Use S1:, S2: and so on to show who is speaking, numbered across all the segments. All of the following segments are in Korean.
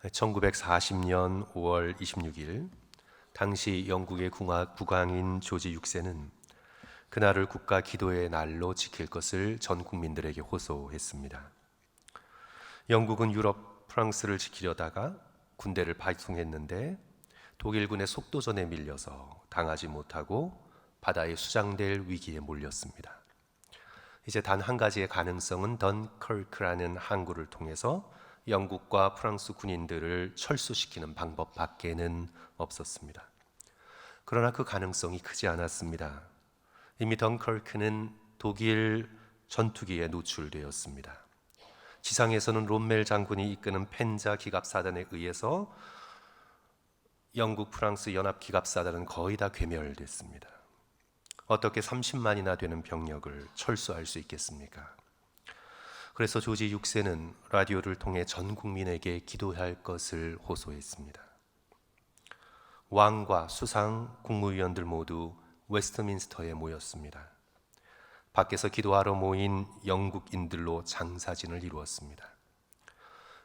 S1: 1940년 5월 26일 당시 영국의 국왕인 조지 6세는 그날을 국가 기도의 날로 지킬 것을 전 국민들에게 호소했습니다. 영국은 유럽 프랑스를 지키려다가 군대를 발송했는데 독일군의 속도전에 밀려서 당하지 못하고 바다에 수장될 위기에 몰렸습니다. 이제 단 한 가지의 가능성은 던커크라는 항구를 통해서 영국과 프랑스 군인들을 철수시키는 방법밖에는 없었습니다. 그러나 그 가능성이 크지 않았습니다. 이미 던커크는 독일 전투기에 노출되었습니다. 지상에서는 롬멜 장군이 이끄는 펜자 기갑사단에 의해서 영국, 프랑스 연합 기갑사단은 거의 다 괴멸됐습니다. 어떻게 30만이나 되는 병력을 철수할 수 있겠습니까? 그래서 조지 6세는 라디오를 통해 전 국민에게 기도할 것을 호소했습니다. 왕과 수상, 국무위원들 모두 웨스트민스터에 모였습니다. 밖에서 기도하러 모인 영국인들로 장사진을 이루었습니다.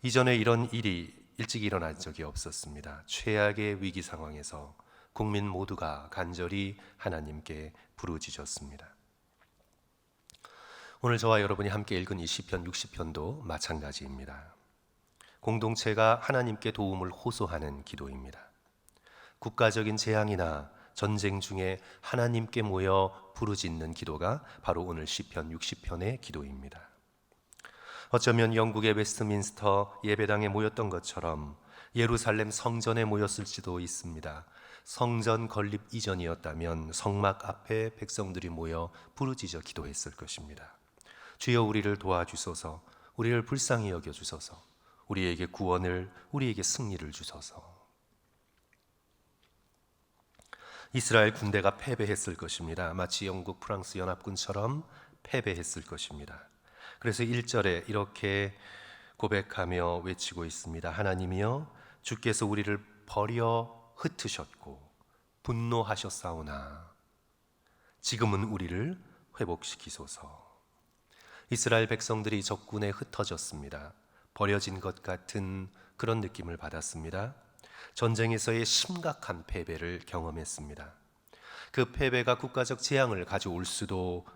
S1: 이전에 이런 일이 일찍 일어난 적이 없었습니다. 최악의 위기 상황에서 국민 모두가 간절히 하나님께 부르짖었습니다. 오늘 저와 여러분이 함께 읽은 이 시편 60편도 마찬가지입니다. 공동체가 하나님께 도움을 호소하는 기도입니다. 국가적인 재앙이나 전쟁 중에 하나님께 모여 부르짖는 기도가 바로 오늘 시편 60편의 기도입니다. 어쩌면 영국의 웨스트민스터 예배당에 모였던 것처럼 예루살렘 성전에 모였을지도 있습니다. 성전 건립 이전이었다면 성막 앞에 백성들이 모여 부르짖어 기도했을 것입니다. 주여 우리를 도와주소서, 우리를 불쌍히 여겨주소서, 우리에게 구원을, 우리에게 승리를 주소서. 이스라엘 군대가 패배했을 것입니다. 마치 영국, 프랑스 연합군처럼 패배했을 것입니다. 그래서 1절에 이렇게 고백하며 외치고 있습니다. 하나님이여, 주께서 우리를 버려 흩으셨고 분노하셨사오나 지금은 우리를 회복시키소서. 이스라엘 백성들이 적군에 흩어졌습니다. 버려진 것 같은 그런 느낌을 받았습니다. 전쟁에서의 심각한 패배를 경험했습니다. 그 패배가 국가적 재앙을 가져올 수도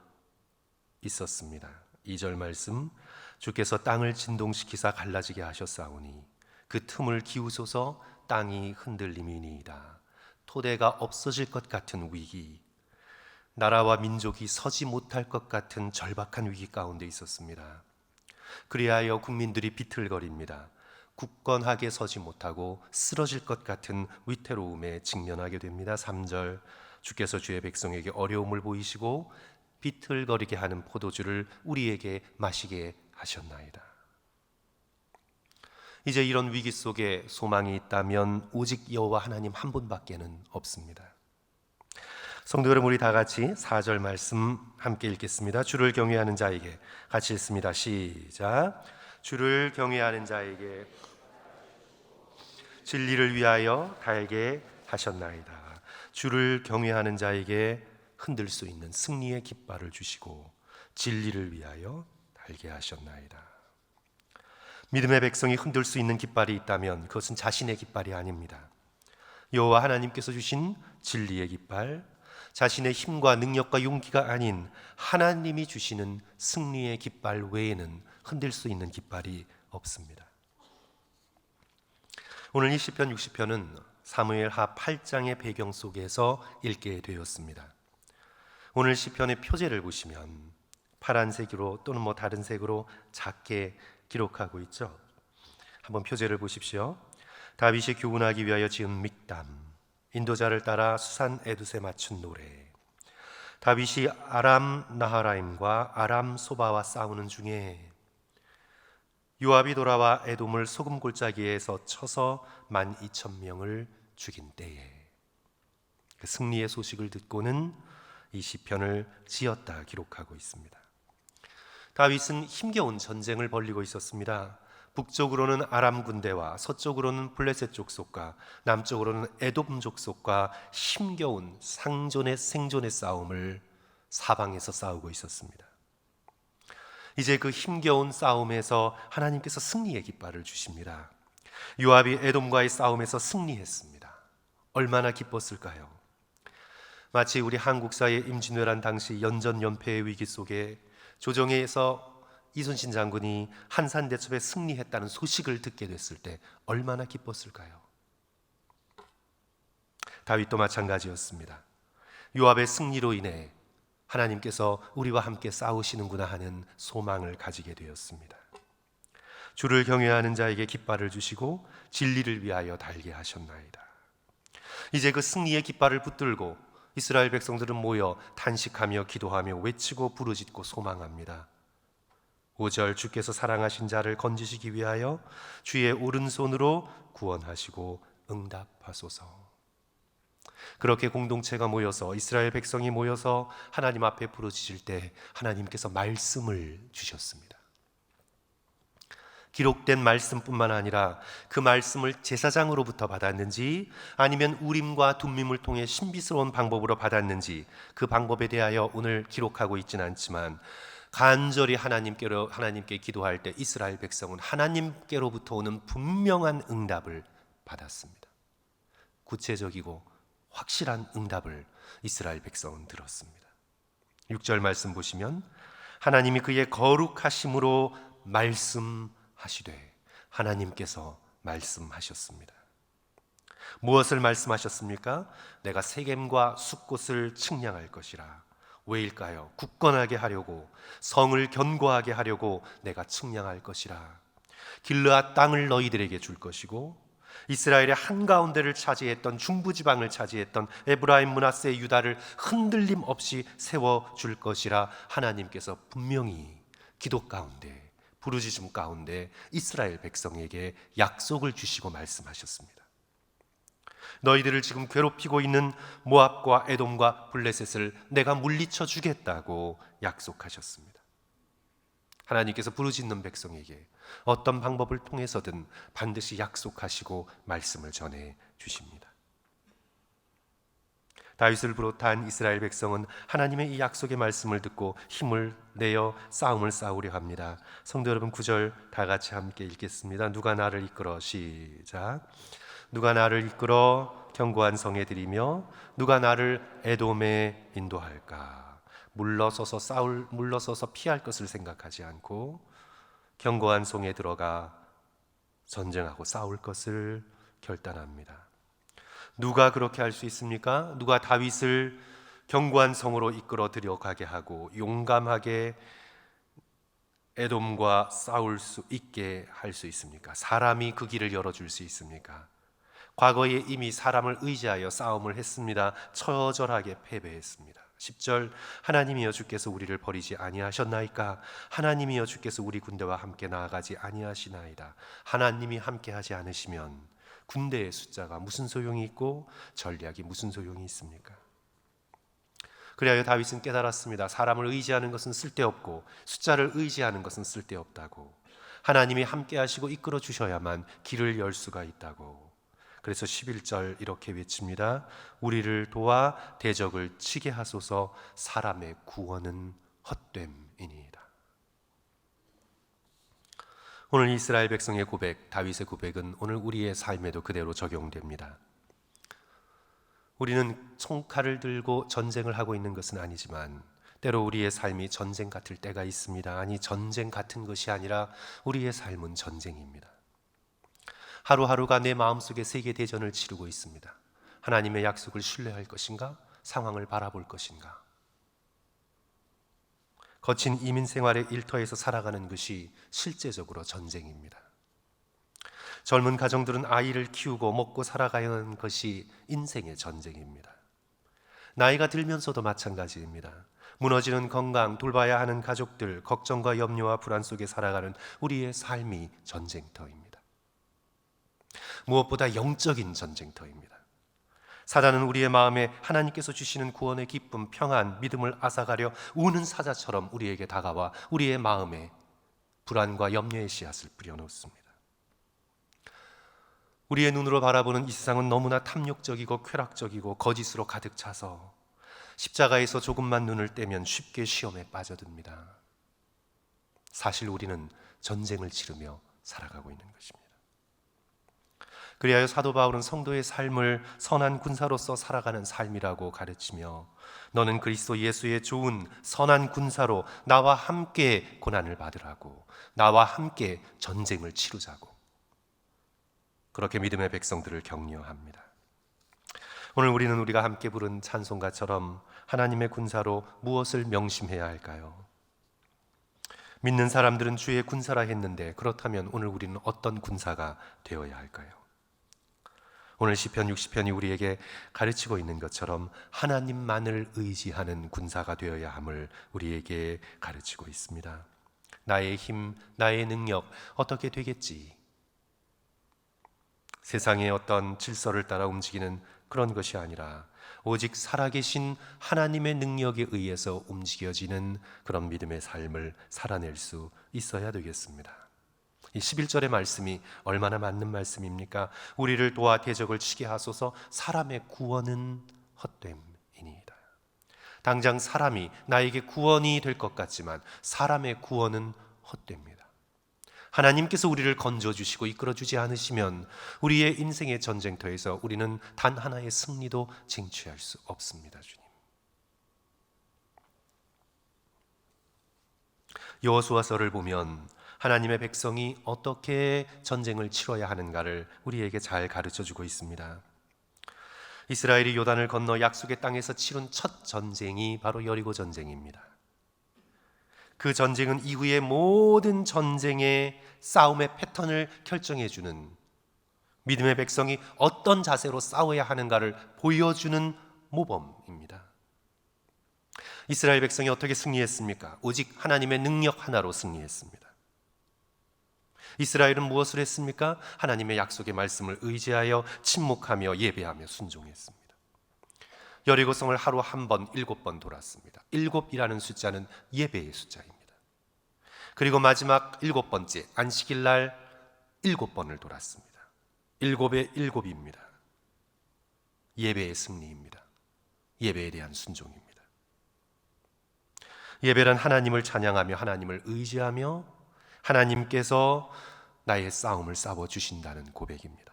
S1: 있었습니다. 2절 말씀, 주께서 땅을 진동시키사 갈라지게 하셨사오니 그 틈을 기우소서. 땅이 흔들림이니이다. 토대가 없어질 것 같은 위기, 나라와 민족이 서지 못할 것 같은 절박한 위기 가운데 있었습니다. 그리하여 국민들이 비틀거립니다. 굳건하게 서지 못하고 쓰러질 것 같은 위태로움에 직면하게 됩니다. 3절, 주께서 주의 백성에게 어려움을 보이시고 비틀거리게 하는 포도주를 우리에게 마시게 하셨나이다. 이제 이런 위기 속에 소망이 있다면 오직 여호와 하나님 한 분밖에는 없습니다. 성도 여러분, 우리 다 같이 4절 말씀 함께 읽겠습니다. 주를 경외하는 자에게, 같이 읽습니다. 시작. 주를 경외하는 자에게 진리를 위하여 달게 하셨나이다. 주를 경외하는 자에게 흔들 수 있는 승리의 깃발을 주시고 진리를 위하여 달게 하셨나이다. 믿음의 백성이 흔들 수 있는 깃발이 있다면 그것은 자신의 깃발이 아닙니다. 여호와 하나님께서 주신 진리의 깃발, 자신의 힘과 능력과 용기가 아닌 하나님이 주시는 승리의 깃발 외에는 흔들 수 있는 깃발이 없습니다. 오늘 이 시편 60편은 사무엘하 8장의 배경 속에서 읽게 되었습니다. 오늘 시편의 표제를 보시면 파란색으로 또는 다른 색으로 작게 기록하고 있죠. 한번 표제를 보십시오. 다윗이 교훈하기 위하여 지은 믹담, 인도자를 따라 수산 에두스에 맞춘 노래. 다윗이 아람 나하라임과 아람 소바와 싸우는 중에 요압이 돌아와 에돔을 소금 골짜기에서 쳐서 12,000명을 죽인 때에 그 승리의 소식을 듣고는 이 시편을 지었다 기록하고 있습니다. 다윗은 힘겨운 전쟁을 벌이고 있었습니다. 북쪽으로는 아람 군대와 서쪽으로는 블레셋 족속과 남쪽으로는 에돔 족속과 힘겨운 생존의 싸움을 사방에서 싸우고 있었습니다. 이제 그 힘겨운 싸움에서 하나님께서 승리의 깃발을 주십니다. 요압이 에돔과의 싸움에서 승리했습니다. 얼마나 기뻤을까요? 마치 우리 한국사의 임진왜란 당시 연전연패의 위기 속에 조정에서 이순신 장군이 한산대첩에 승리했다는 소식을 듣게 됐을 때 얼마나 기뻤을까요? 다윗도 마찬가지였습니다. 요압의 승리로 인해 하나님께서 우리와 함께 싸우시는구나 하는 소망을 가지게 되었습니다. 주를 경외하는 자에게 깃발을 주시고 진리를 위하여 달게 하셨나이다. 이제 그 승리의 깃발을 붙들고 이스라엘 백성들은 모여 탄식하며 기도하며 외치고 부르짖고 소망합니다. 5절, 주께서 사랑하신 자를 건지시기 위하여 주의 오른손으로 구원하시고 응답하소서. 그렇게 공동체가 모여서, 이스라엘 백성이 모여서 하나님 앞에 부르짖을 때 하나님께서 말씀을 주셨습니다. 기록된 말씀뿐만 아니라 그 말씀을 제사장으로부터 받았는지 아니면 우림과 둠밈을 통해 신비스러운 방법으로 받았는지 그 방법에 대하여 오늘 기록하고 있지는 않지만 간절히 하나님께 기도할 때 이스라엘 백성은 하나님께로부터 오는 분명한 응답을 받았습니다. 구체적이고 확실한 응답을 이스라엘 백성은 들었습니다. 6절 말씀 보시면 하나님이 그의 거룩하심으로 말씀하시되, 하나님께서 말씀하셨습니다. 무엇을 말씀하셨습니까? 내가 세겜과 숫곳을 측량할 것이라. 왜일까요? 굳건하게 하려고, 성을 견고하게 하려고 내가 측량할 것이라. 길르앗 땅을 너희들에게 줄 것이고 이스라엘의 한가운데를 차지했던, 중부지방을 차지했던 에브라임, 므낫세, 유다를 흔들림 없이 세워줄 것이라. 하나님께서 분명히 기도 가운데, 부르짖음 가운데 이스라엘 백성에게 약속을 주시고 말씀하셨습니다. 너희들을 지금 괴롭히고 있는 모압과 에돔과 블레셋을 내가 물리쳐 주겠다고 약속하셨습니다. 하나님께서 부르짖는 백성에게 어떤 방법을 통해서든 반드시 약속하시고 말씀을 전해 주십니다. 다윗을 비롯한 이스라엘 백성은 하나님의 이 약속의 말씀을 듣고 힘을 내어 싸움을 싸우려 합니다. 성도 여러분, 9절 다 같이 함께 읽겠습니다. 누가 나를 이끌어, 시작. 누가 나를 이끌어 견고한 성에 들이며 누가 나를 에돔에 인도할까? 물러서서 피할 것을 생각하지 않고 견고한 성에 들어가 전쟁하고 싸울 것을 결단합니다. 누가 그렇게 할 수 있습니까? 누가 다윗을 견고한 성으로 이끌어 들여가게 하고 용감하게 에돔과 싸울 수 있게 할 수 있습니까? 사람이 그 길을 열어줄 수 있습니까? 과거에 이미 사람을 의지하여 싸움을 했습니다. 처절하게 패배했습니다. 10절, 하나님이여 주께서 우리를 버리지 아니하셨나이까? 하나님이여 주께서 우리 군대와 함께 나아가지 아니하시나이다. 하나님이 함께하지 않으시면 군대의 숫자가 무슨 소용이 있고 전략이 무슨 소용이 있습니까? 그래야 다윗은 깨달았습니다. 사람을 의지하는 것은 쓸데없고 숫자를 의지하는 것은 쓸데없다고. 하나님이 함께하시고 이끌어 주셔야만 길을 열 수가 있다고. 그래서 11절 이렇게 외칩니다. 우리를 도와 대적을 치게 하소서. 사람의 구원은 헛됨이니이다. 오늘 이스라엘 백성의 고백, 다윗의 고백은 오늘 우리의 삶에도 그대로 적용됩니다. 우리는 총칼을 들고 전쟁을 하고 있는 것은 아니지만 때로 우리의 삶이 전쟁 같을 때가 있습니다. 아니, 전쟁 같은 것이 아니라 우리의 삶은 전쟁입니다. 하루하루가 내 마음속에 세계대전을 치르고 있습니다. 하나님의 약속을 신뢰할 것인가? 상황을 바라볼 것인가? 거친 이민 생활의 일터에서 살아가는 것이 실제적으로 전쟁입니다. 젊은 가정들은 아이를 키우고 먹고 살아가야 하는 것이 인생의 전쟁입니다. 나이가 들면서도 마찬가지입니다. 무너지는 건강, 돌봐야 하는 가족들, 걱정과 염려와 불안 속에 살아가는 우리의 삶이 전쟁터입니다. 무엇보다 영적인 전쟁터입니다. 사단은 우리의 마음에 하나님께서 주시는 구원의 기쁨, 평안, 믿음을 앗아가려 우는 사자처럼 우리에게 다가와 우리의 마음에 불안과 염려의 씨앗을 뿌려놓습니다. 우리의 눈으로 바라보는 이 세상은 너무나 탐욕적이고 쾌락적이고 거짓으로 가득 차서 십자가에서 조금만 눈을 떼면 쉽게 시험에 빠져듭니다. 사실 우리는 전쟁을 치르며 살아가고 있는 것입니다. 그리하여 사도 바울은 성도의 삶을 선한 군사로서 살아가는 삶이라고 가르치며, 너는 그리스도 예수의 좋은 선한 군사로 나와 함께 고난을 받으라고, 나와 함께 전쟁을 치르자고, 그렇게 믿음의 백성들을 격려합니다. 오늘 우리는 우리가 함께 부른 찬송가처럼 하나님의 군사로 무엇을 명심해야 할까요? 믿는 사람들은 주의 군사라 했는데, 그렇다면 오늘 우리는 어떤 군사가 되어야 할까요? 오늘 시편 60편이 우리에게 가르치고 있는 것처럼 하나님만을 의지하는 군사가 되어야 함을 우리에게 가르치고 있습니다. 나의 힘, 나의 능력 어떻게 되겠지? 세상의 어떤 질서를 따라 움직이는 그런 것이 아니라 오직 살아계신 하나님의 능력에 의해서 움직여지는 그런 믿음의 삶을 살아낼 수 있어야 되겠습니다. 이 11절의 말씀이 얼마나 맞는 말씀입니까? 우리를 도와 대적을 치게 하소서, 사람의 구원은 헛됨이니이다. 당장 사람이 나에게 구원이 될 것 같지만 사람의 구원은 헛됩니다. 하나님께서 우리를 건져주시고 이끌어주지 않으시면 우리의 인생의 전쟁터에서 우리는 단 하나의 승리도 쟁취할 수 없습니다. 주님, 여호수아서를 보면 하나님의 백성이 어떻게 전쟁을 치러야 하는가를 우리에게 잘 가르쳐주고 있습니다. 이스라엘이 요단을 건너 약속의 땅에서 치룬 첫 전쟁이 바로 여리고 전쟁입니다. 그 전쟁은 이후의 모든 전쟁의 싸움의 패턴을 결정해주는, 믿음의 백성이 어떤 자세로 싸워야 하는가를 보여주는 모범입니다. 이스라엘 백성이 어떻게 승리했습니까? 오직 하나님의 능력 하나로 승리했습니다. 이스라엘은 무엇을 했습니까? 하나님의 약속의 말씀을 의지하여 침묵하며 예배하며 순종했습니다. 여리고성을 하루 한 번 7번 돌았습니다. 7이라는 숫자는 예배의 숫자입니다. 그리고 마지막 7번째 안식일 날 7번을 돌았습니다. 7의 7입니다. 예배의 승리입니다. 예배에 대한 순종입니다. 예배란 하나님을 찬양하며 하나님을 의지하며 하나님께서 나의 싸움을 싸워주신다는 고백입니다.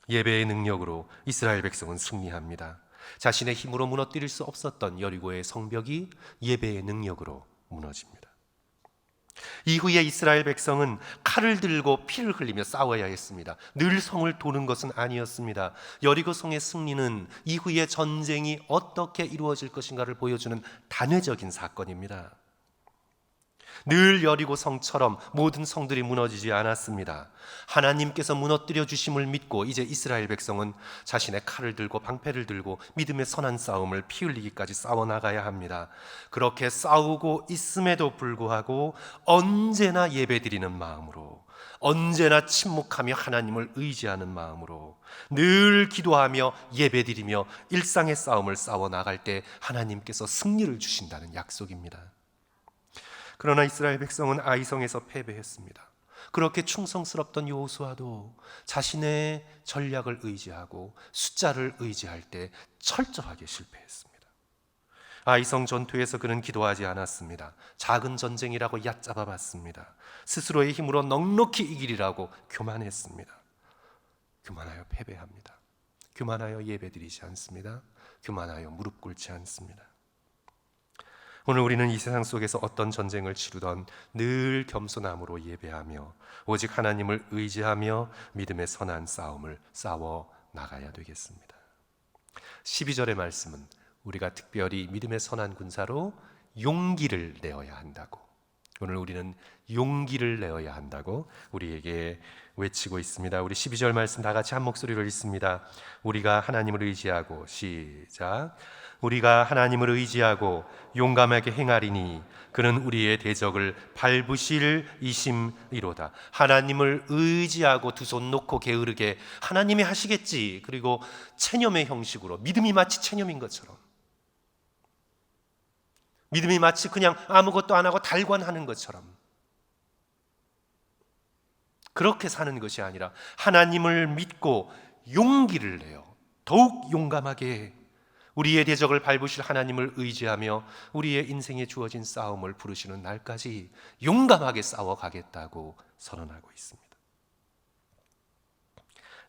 S1: 예배의 능력으로 이스라엘 백성은 승리합니다. 자신의 힘으로 무너뜨릴 수 없었던 여리고의 성벽이 예배의 능력으로 무너집니다. 이후에 이스라엘 백성은 칼을 들고 피를 흘리며 싸워야 했습니다. 늘 성을 도는 것은 아니었습니다. 여리고 성의 승리는 이후에 전쟁이 어떻게 이루어질 것인가를 보여주는 단회적인 사건입니다. 늘 여리고 성처럼 모든 성들이 무너지지 않았습니다. 하나님께서 무너뜨려 주심을 믿고 이제 이스라엘 백성은 자신의 칼을 들고 방패를 들고 믿음의 선한 싸움을 피 흘리기까지 싸워나가야 합니다. 그렇게 싸우고 있음에도 불구하고 언제나 예배드리는 마음으로, 언제나 침묵하며 하나님을 의지하는 마음으로, 늘 기도하며 예배드리며 일상의 싸움을 싸워나갈 때 하나님께서 승리를 주신다는 약속입니다. 그러나 이스라엘 백성은 아이성에서 패배했습니다. 그렇게 충성스럽던 여호수아도 자신의 전략을 의지하고 숫자를 의지할 때 철저하게 실패했습니다. 아이성 전투에서 그는 기도하지 않았습니다. 작은 전쟁이라고 얕잡아 봤습니다. 스스로의 힘으로 넉넉히 이기리라고 교만했습니다. 교만하여 패배합니다. 교만하여 예배드리지 않습니다. 교만하여 무릎 꿇지 않습니다. 오늘 우리는 이 세상 속에서 어떤 전쟁을 치르던 늘 겸손함으로 예배하며 오직 하나님을 의지하며 믿음의 선한 싸움을 싸워 나가야 되겠습니다. 12절의 말씀은 우리가 특별히 믿음의 선한 군사로 용기를 내어야 한다고, 오늘 우리는 용기를 내어야 한다고 우리에게 외치고 있습니다. 우리 12절 말씀 다 같이 한 목소리로 읽습니다. 우리가 하나님을 의지하고, 시작. 우리가 하나님을 의지하고 용감하게 행하리니 그는 우리의 대적을 밟으실 이심이로다. 하나님을 의지하고 두 손 놓고 게으르게 하나님이 하시겠지, 그리고 체념의 형식으로, 믿음이 마치 체념인 것처럼, 믿음이 마치 그냥 아무것도 안 하고 달관하는 것처럼 그렇게 사는 것이 아니라 하나님을 믿고 용기를 내어 더욱 용감하게 우리의 대적을 밟으실 하나님을 의지하며 우리의 인생에 주어진 싸움을 부르시는 날까지 용감하게 싸워가겠다고 선언하고 있습니다.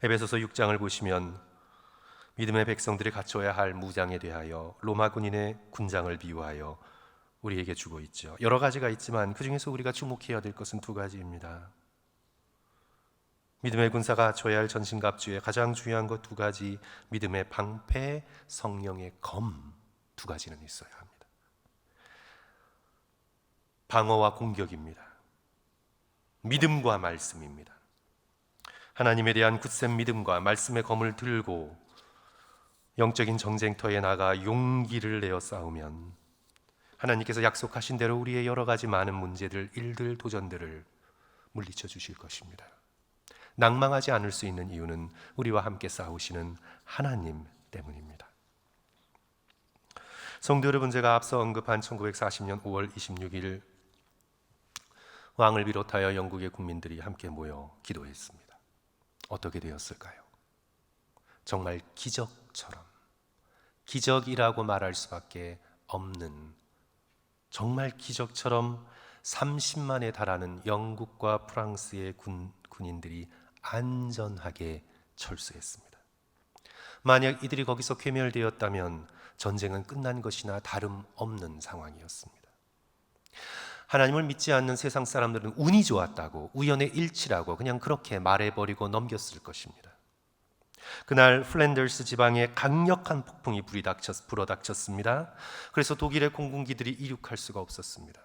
S1: 에베소서 6장을 보시면 믿음의 백성들이 갖춰야 할 무장에 대하여 로마 군인의 군장을 비유하여 우리에게 주고 있죠. 여러 가지가 있지만 그 중에서 우리가 주목해야 될 것은 두 가지입니다. 믿음의 군사가 갖춰야 할 전신갑주의 가장 중요한 것 두 가지, 믿음의 방패, 성령의 검 두 가지는 있어야 합니다. 방어와 공격입니다. 믿음과 말씀입니다. 하나님에 대한 굳센 믿음과 말씀의 검을 들고 영적인 정쟁터에 나가 용기를 내어 싸우면 하나님께서 약속하신 대로 우리의 여러 가지 많은 문제들, 일들, 도전들을 물리쳐 주실 것입니다. 낭망하지 않을 수 있는 이유는 우리와 함께 싸우시는 하나님 때문입니다. 성도 여러분, 제가 앞서 언급한 1940년 5월 26일 왕을 비롯하여 영국의 국민들이 함께 모여 기도했습니다. 어떻게 되었을까요? 정말 기적처럼, 기적이라고 말할 수밖에 없는, 정말 기적처럼 30만에 달하는 영국과 프랑스의 군인들이 안전하게 철수했습니다. 만약 이들이 거기서 괴멸되었다면 전쟁은 끝난 것이나 다름없는 상황이었습니다. 하나님을 믿지 않는 세상 사람들은 운이 좋았다고, 우연의 일치라고 그냥 그렇게 말해버리고 넘겼을 것입니다. 그날 플랜더스 지방에 강력한 폭풍이 불어닥쳤습니다. 그래서 독일의 공군기들이 이륙할 수가 없었습니다.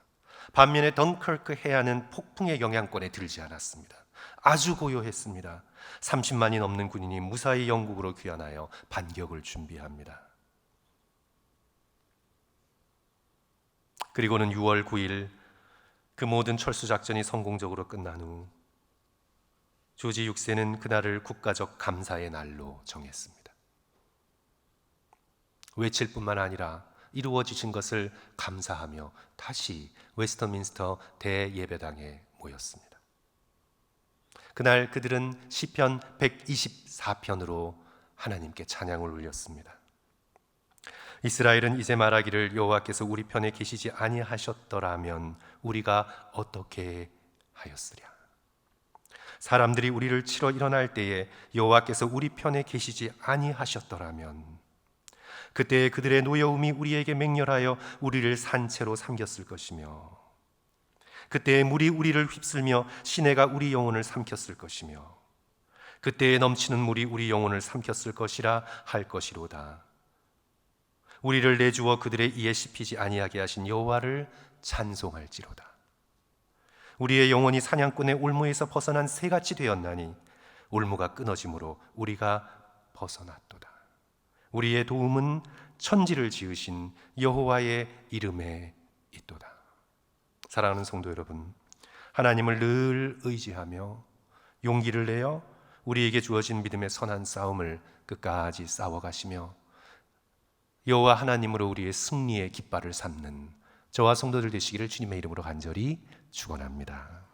S1: 반면에 덩커크 해안은 폭풍의 영향권에 들지 않았습니다. 아주 고요했습니다. 30만이 넘는 군인이 무사히 영국으로 귀환하여 반격을 준비합니다. 그리고는 6월 9일 그 모든 철수 작전이 성공적으로 끝난 후 조지 6세는 그날을 국가적 감사의 날로 정했습니다. 외칠 뿐만 아니라 이루어지신 것을 감사하며 다시 웨스터민스터 대예배당에 모였습니다. 그날 그들은 시편 124편으로 하나님께 찬양을 올렸습니다. 이스라엘은 이제 말하기를 여호와께서 우리 편에 계시지 아니하셨더라면 우리가 어떻게 하였으랴. 사람들이 우리를 치러 일어날 때에 여호와께서 우리 편에 계시지 아니하셨더라면 그때 그들의 노여움이 우리에게 맹렬하여 우리를 산채로 삼켰을 것이며 그때 물이 우리를 휩쓸며 시내가 우리 영혼을 삼켰을 것이며 그때에 넘치는 물이 우리 영혼을 삼켰을 것이라 할 것이로다. 우리를 내주어 그들의 이에 씹히지 아니하게 하신 여호와를 찬송할지로다. 우리의 영혼이 사냥꾼의 올무에서 벗어난 새같이 되었나니 올무가 끊어짐으로 우리가 벗어났도다. 우리의 도움은 천지를 지으신 여호와의 이름에 있도다. 사랑하는 성도 여러분, 하나님을 늘 의지하며 용기를 내어 우리에게 주어진 믿음의 선한 싸움을 끝까지 싸워가시며 여호와 하나님으로 우리의 승리의 깃발을 삼는 저와 성도들 되시기를 주님의 이름으로 간절히 축원합니다.